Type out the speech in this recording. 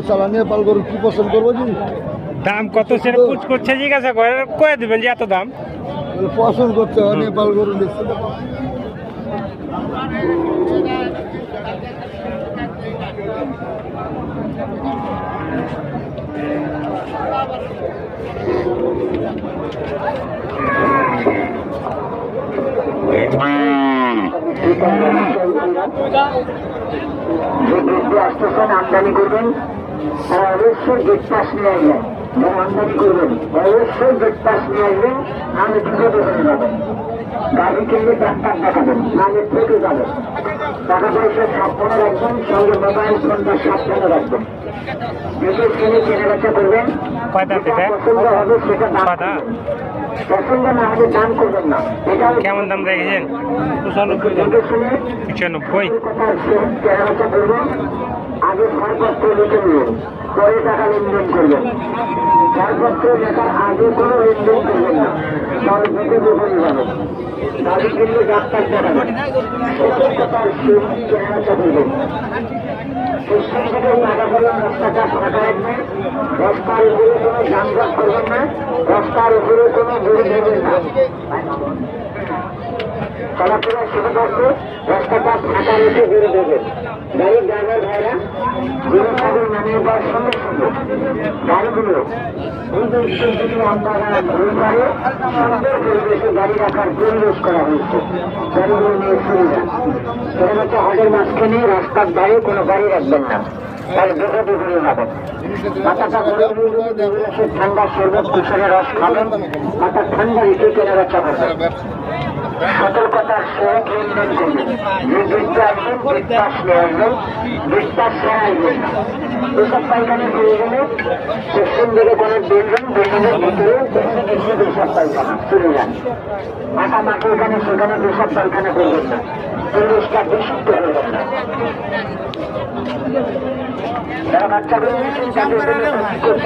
চালানি পাল গরু কি পছন্দ করবো জি? দাম কত সেটা পুছ করছে জিজ্ঞাসা করে কয়ে দেবেন যে এত দাম পছন্দ করতে হয় নেপাল গরু দেখতে। আসতেছেন আমদানি করবেন অবশ্যই গেট পাস নিয়ে আসবেন। যারা আমদানি করবেন অবশ্যই গেট পাস নিয়ে আসবেন। আমি বিপদে হয়ে যাবেন। গাড়ি কিনলে ডাক্তার দেখাবেন, নাহলে থেকে যাবেন। টাকা পয়সা সাবধানে রাখবেন, সঙ্গে মোবাইল ফোনটা সাবধানে রাখবেন। দেখে শুনে কেনাবেচা করবেন। পছন্দ হবে সেটা দাম করবেন, পছন্দ না হলে দাম করবেন না। এটা কেমন দাম রেখেছেন? 95 কেনাবেচা করবেন। আগে ছাড়পত্র লিখে নেবেন, পরে টাকা লেনদেন করবেন। ছাড়পত্র লেখার আগে কোনো লেনদেন করবেন না, তাহলে বুঝে বুঝে যাবেন। গাড়ি কিনলে ডাক্তার দেখাবেন, সতর্কতার সহিত কেনাবেচা করবেন। পশ্চিম থেকে টাকা করবেন, রাস্তাটা ফাঁকা রাখবেন। রাস্তার উপরে কোনো যানজট করবেন না, রাস্তার উপরে কোনো ভিড় দেবেন না। চলাফেরা সুবিধা আছে, রাস্তাটা ফাঁকা রেখে বেড়ে দেবেন। গাড়ির ড্রাইভার ভাইরা গরু ছাগল নামিয়ে দেওয়ার সঙ্গে সঙ্গে গাড়িগুলো আমরা ঘুরে পারে সুন্দর পরিবেশে গাড়ি রাখার পরিবেশ করা হয়েছে। গাড়িগুলো নিয়ে চলে যান। কেনাবেচা হাটের মাঝখানে রাস্তার ধারে কোনো গাড়ি রাখবেন না, তাহলে বিপদে ঘুরে যাবেন। মাথাটা ঠান্ডা শরবত কুসুমের রস খাবেন, মাথা ঠান্ডা রেখে কেনাবেচা করবেন। সতর্কতার সহিত লেনদেন করবেন। যে গেটটা আসবেন গেটপাস নিয়ে আসবেন, গেটপাস ছাড়া আসবেন না। এসব পায়খানা হয়ে গেলে পশ্চিম দিকে কোনো বিল্ডিং, বিল্ডিংয়ের ভিতরে পেছাব পায়খানা চলে যান। মাথা মাঠে এখানে সেখানে পেশাব পায়খানা করবেন না, পরিবেশটা বিশুদ্ধ করবেন না। যারা বাচ্চাগুলো নিচ্ছেন তাদের